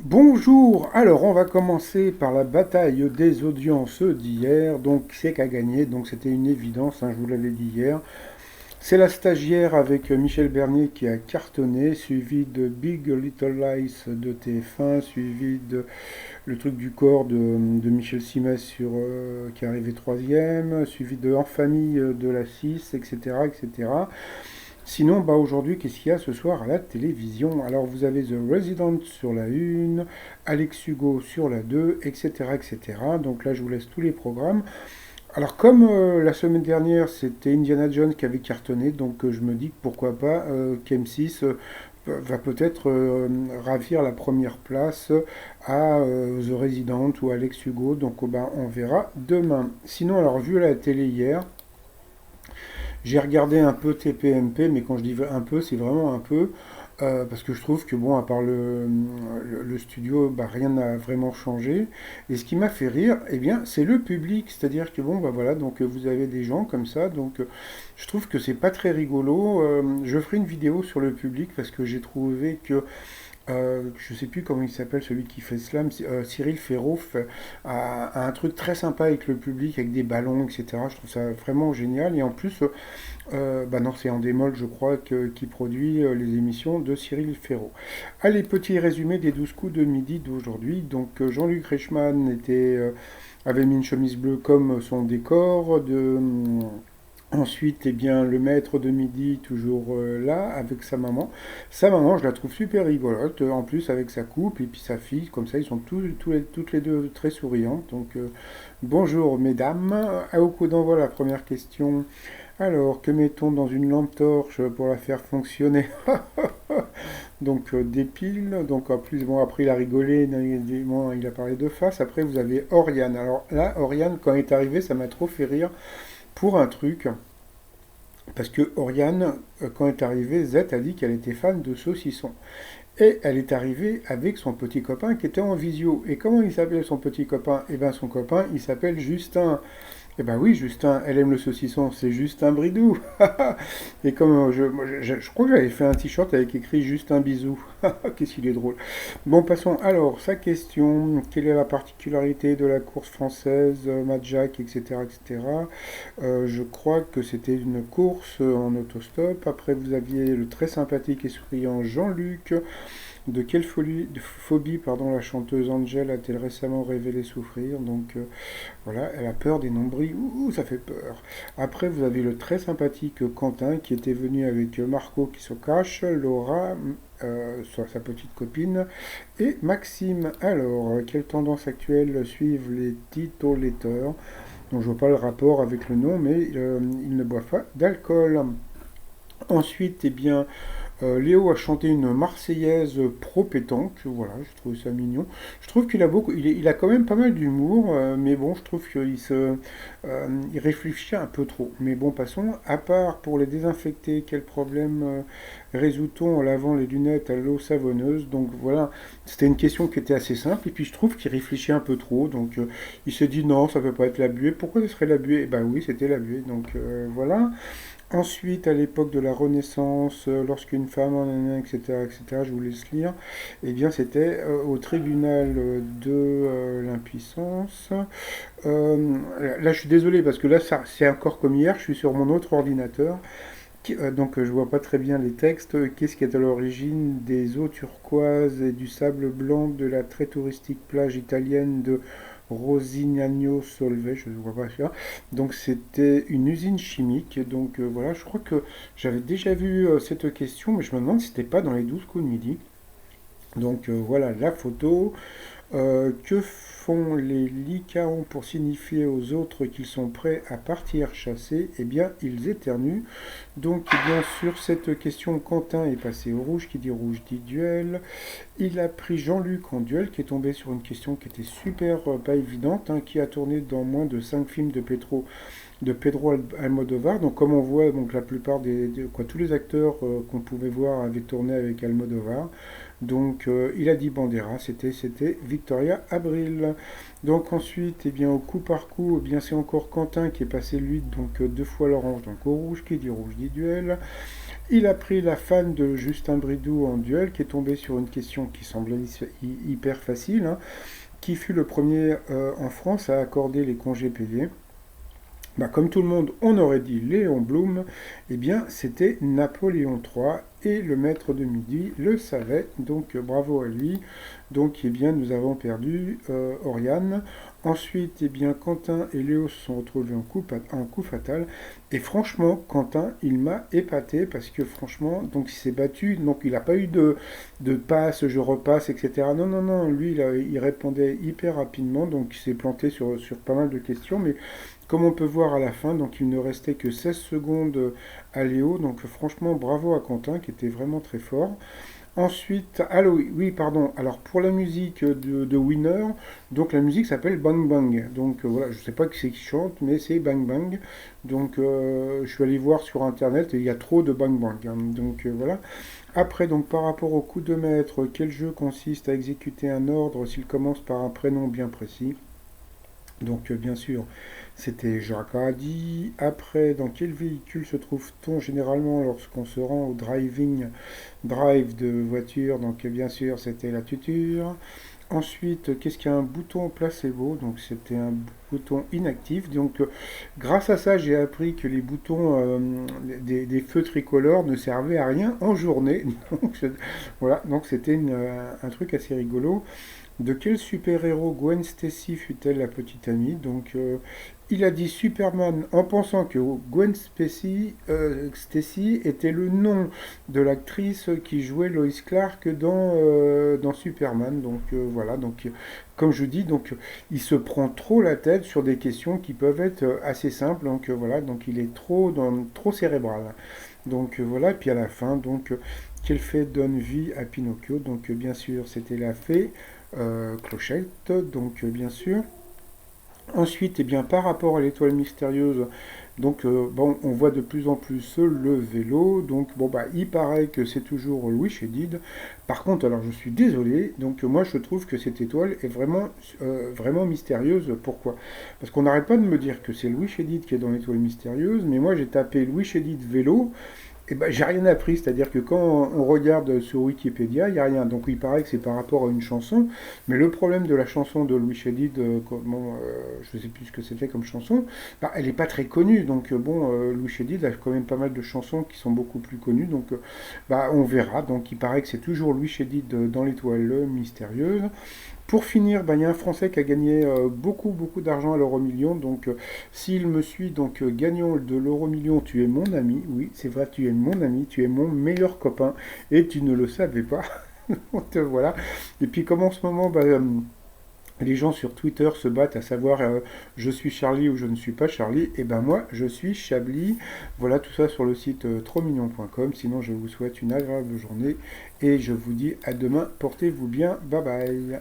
Bonjour, alors on va commencer par la bataille des audiences d'hier. Donc c'est qu'à gagner, donc c'était une évidence, hein, je vous l'avais dit hier. C'est la stagiaire avec Michel Bernier qui a cartonné, suivi de Big Little Lies de TF1, suivi de le truc du corps de Michel Simès qui est arrivé troisième, suivi de En famille de la 6, etc. etc. Sinon, bah aujourd'hui, qu'est-ce qu'il y a ce soir à la télévision? Alors, vous avez The Resident sur la 1, Alex Hugo sur la 2, etc., etc. Donc là, je vous laisse tous les programmes. Alors, comme la semaine dernière, c'était Indiana Jones qui avait cartonné, donc je me dis que pourquoi pas qu'M6 va peut-être ravir la première place à The Resident ou Alex Hugo. Donc, bah, on verra demain. Sinon, alors, vu la télé hier, j'ai regardé un peu TPMP, mais quand je dis un peu, c'est vraiment un peu, parce que je trouve que, bon, à part le studio, bah, rien n'a vraiment changé. Et ce qui m'a fait rire, eh bien, c'est le public. C'est-à-dire que, bon, bah voilà, donc vous avez des gens comme ça, donc je trouve que c'est pas très rigolo. Je ferai une vidéo sur le public parce que j'ai trouvé que je sais plus comment il s'appelle, celui qui fait slam, Cyril Ferraud a un truc très sympa avec le public, avec des ballons, etc. Je trouve ça vraiment génial. Et en plus, bah non, c'est Endemol, je crois, qui produit les émissions de Cyril Ferraud. Allez, petit résumé des 12 coups de midi d'aujourd'hui. Donc, Jean-Luc Reichmann avait mis une chemise bleue comme son décor. Ensuite, eh bien, le maître de midi, toujours là, avec sa maman. Sa maman, je la trouve super rigolote, en plus avec sa coupe et puis sa fille, comme ça, ils sont toutes les deux très souriantes. Donc, bonjour mesdames. À au coup d'envoi, la première question. Alors, que mettons dans une lampe torche pour la faire fonctionner? Donc, des piles. Donc, en plus, bon, après, il a rigolé, bon, il a parlé de face. Après, vous avez Oriane. Alors là, Oriane, quand elle est arrivée, ça m'a trop fait rire pour un truc. Parce que Oriane, quand elle est arrivée, Z a dit qu'elle était fan de saucisson. Et elle est arrivée avec son petit copain qui était en visio. Et comment il s'appelle son petit copain? Eh bien son copain, il s'appelle Justin. Eh ben oui, Justin, elle aime le saucisson, c'est Justin Bridou. Et comme je crois que j'avais fait un t-shirt avec écrit Justin Bisou. Qu'est-ce qu'il est drôle. Bon, passons. Alors, sa question, quelle est la particularité de la course française, Madjack, etc., etc. Je crois que c'était une course en autostop. Après, vous aviez le très sympathique et souriant Jean-Luc. De quelle phobie pardon, la chanteuse Angel a-t-elle récemment révélé souffrir? Donc voilà, elle a peur des nombrils. Ouh, ça fait peur. Après, vous avez le très sympathique Quentin qui était venu avec Marco qui se cache, Laura, soit sa petite copine, et Maxime. Alors, quelle tendance actuelle suivent les titoleteurs? Donc, je vois pas le rapport avec le nom, mais ils ne boivent pas d'alcool. Ensuite, eh bien, Léo a chanté une Marseillaise pro-pétanque, voilà, je trouve ça mignon. Je trouve qu'il a beaucoup, il a quand même pas mal d'humour, mais bon, je trouve il réfléchit un peu trop. Mais bon, passons. À part pour les désinfecter, quel problème résout-on en lavant les lunettes à l'eau savonneuse? Donc voilà, c'était une question qui était assez simple, et puis je trouve qu'il réfléchit un peu trop. Donc il s'est dit non, ça peut pas être la buée. Pourquoi ce serait la buée? Eh ben oui, c'était la buée. Donc voilà. Ensuite, à l'époque de la Renaissance, lorsqu'une femme, etc., etc., je vous laisse lire, eh bien, c'était au tribunal de l'impuissance. Euh, Là, je suis désolé parce que là, c'est encore comme hier, je suis sur mon autre ordinateur, donc je vois pas très bien les textes. Qu'est-ce qui est à l'origine des eaux turquoises et du sable blanc de la très touristique plage italienne de Rosignano Solvay, je ne vois pas ça. Donc c'était une usine chimique. Donc voilà, je crois que j'avais déjà vu cette question, mais je me demande si c'était pas dans les 12 coups de midi. Donc voilà la photo. Que font les lycaons pour signifier aux autres qu'ils sont prêts à partir chasser? Eh bien, ils éternuent. Donc, bien sûr, cette question, Quentin est passé au rouge, qui dit rouge dit duel. Il a pris Jean-Luc en duel, qui est tombé sur une question qui était super pas évidente, hein, qui a tourné dans moins de 5 films de Pedro Almodovar. Donc, comme on voit, donc, la plupart tous les acteurs qu'on pouvait voir avaient tourné avec Almodovar. Donc il a dit Bandera, c'était Victoria Abril. Donc ensuite, eh bien, au coup par coup, eh bien, c'est encore Quentin qui est passé lui, donc deux fois l'orange, donc au rouge qui dit rouge dit duel. Il a pris la fan de Justin Bridou en duel, qui est tombé sur une question qui semblait hyper facile, hein. Qui fut le premier en France à accorder les congés payés? Bah, comme tout le monde, on aurait dit Léon Blum. Eh bien, c'était Napoléon III et le maître de midi le savait, donc bravo à lui. Donc, eh bien, nous avons perdu Oriane. Ensuite, eh bien, Quentin et Léo se sont retrouvés en coup fatal. Et franchement, Quentin, il m'a épaté parce que franchement, donc il s'est battu, donc il n'a pas eu de passe, je repasse, etc. Non, non, non, lui, il répondait hyper rapidement, donc il s'est planté sur pas mal de questions, mais comme on peut voir à la fin, donc il ne restait que 16 secondes à Léo, donc franchement, bravo à Quentin qui était vraiment très fort. Ensuite, alors oui, oui, pardon. Alors pour la musique de Winner, donc la musique s'appelle Bang Bang. Donc voilà, je ne sais pas qui c'est qui chante, mais c'est Bang Bang. Donc je suis allé voir sur internet et il y a trop de Bang Bang, hein. Donc voilà. Après, donc par rapport au coup de maître, quel jeu consiste à exécuter un ordre s'il commence par un prénom bien précis? Donc bien sûr, c'était Jacques Hardy. Après, dans quel véhicule se trouve-t-on généralement lorsqu'on se rend au drive de voiture? Donc bien sûr, c'était la tuture. Ensuite, qu'est-ce qu'il y a un bouton placebo? Donc c'était un bouton inactif. Donc grâce à ça, j'ai appris que les boutons des feux tricolores ne servaient à rien en journée. Donc, voilà, donc c'était un truc assez rigolo. De quel super-héros Gwen Stacy fut-elle la petite amie? Donc, il a dit Superman en pensant que Gwen Stacy était le nom de l'actrice qui jouait Lois Clark dans Superman. Donc, voilà. Donc, comme je dis, donc, il se prend trop la tête sur des questions qui peuvent être assez simples. Donc, voilà. Donc, il est trop cérébral. Donc, voilà. Puis à la fin, donc, quelle fée donne vie à Pinocchio? Donc, bien sûr, c'était la fée. Clochette, donc bien sûr. Ensuite, eh bien, par rapport à l'étoile mystérieuse, donc bon, on voit de plus en plus le vélo. Donc bon bah, il paraît que c'est toujours Louis Chédid. Par contre, alors je suis désolé. Donc moi, je trouve que cette étoile est vraiment mystérieuse. Pourquoi? Parce qu'on n'arrête pas de me dire que c'est Louis Chédid qui est dans l'étoile mystérieuse. Mais moi, j'ai tapé Louis Chédid vélo. Eh ben, j'ai rien appris, c'est-à-dire que quand on regarde sur Wikipédia, il n'y a rien. Donc il paraît que c'est par rapport à une chanson, mais le problème de la chanson de Louis Chédid, je ne sais plus ce que c'était comme chanson, bah, elle n'est pas très connue. Donc Louis Chédid a quand même pas mal de chansons qui sont beaucoup plus connues. Donc bah, on verra. Donc il paraît que c'est toujours Louis Chédid dans l'étoile mystérieuse. Pour finir, ben, il y a un Français qui a gagné beaucoup d'argent à l'euro-million. Donc, s'il me suit, donc gagnant de l'euro-million, tu es mon ami. Oui, c'est vrai, tu es mon ami, tu es mon meilleur copain. Et tu ne le savais pas. Donc, voilà. Et puis, comme en ce moment, ben, les gens sur Twitter se battent à savoir je suis Charlie ou je ne suis pas Charlie, et ben moi, je suis Chablis. Voilà tout ça sur le site trotsmignon.com. Sinon, je vous souhaite une agréable journée et je vous dis à demain. Portez-vous bien. Bye bye.